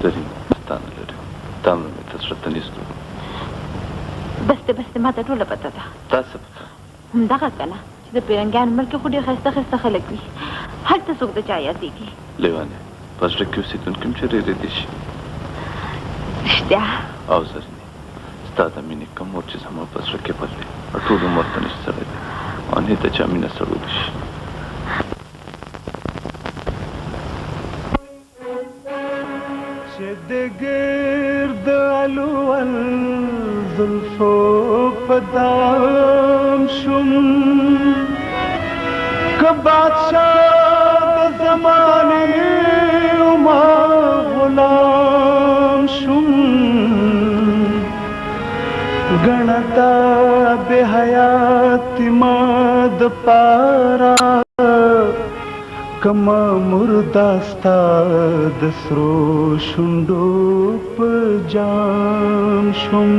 دریم ستانه لري تا مې ته زړه ته نږدې بسته ما ته ټوله پته ده تا څه پته همدغه که نه چې د پیرنګیانو ملک کې خو ډېر ښایسته ښایسته خلک وي هلته څوک د چا یادېږي لیوانې په زړه کې اوسېدونکي هم چې رېرېدی شي رښتیا او زرنې ستا د مینې کم اور چې زما په زړه کې بل دی ټول عمر ته نشي سړی دی او نه د چا مینه سړولی شي چې د ګرد الول زلفو په دام شوم که بادشاه د زمانې ما غلام شوم ګڼه بې حیاتي ما د پاره کما مردا ستا د سرو شونډو په جام شوم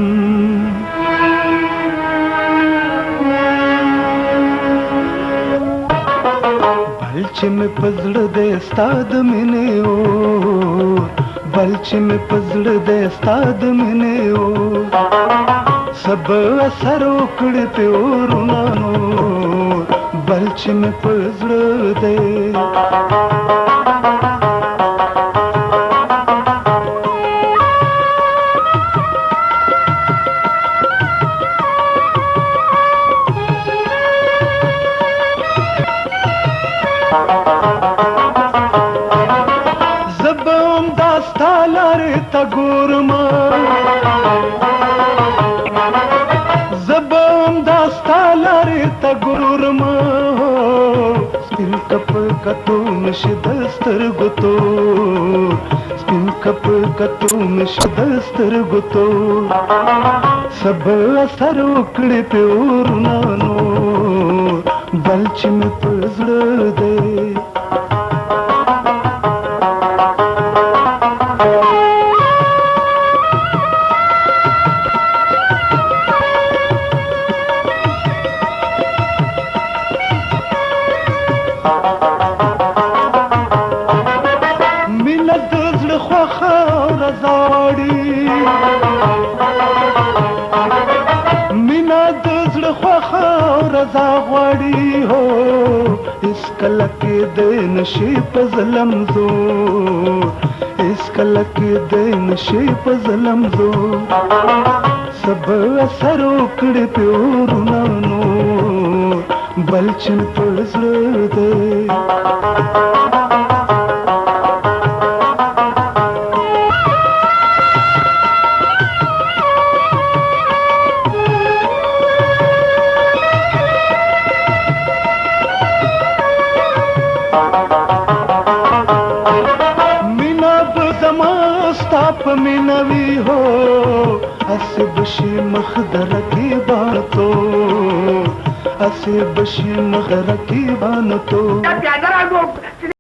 بل چې مې په زړه دی ستا د مینې اور بل چې مې په زړه دی ستا د مینې اور سب اثر وکړي په اورونه نور بل چې مې په زړه دی زبم داستا لارې ته ګورم زبم داستا لارې ته ګورم سپین کپ کتو مشه د سترګو تور سپین کپ کتو مشه د سترګو تور سب اثر وکړي په اورونه نور بل چې مې په زړه دی مینه د زړه خوښه رضاړي مینه د زړه خوښه رضا غواړي هو هیڅ کله کېدی نشي په ظلم زور هیڅ کله کېدی نشي په ظلم زور سب اثر وکړي په اورونه نور بل چې مې په زړه دی په مینوي هو اسې بشي مخ د رقیبانو تو اسې بشي مخ رقیبانو تو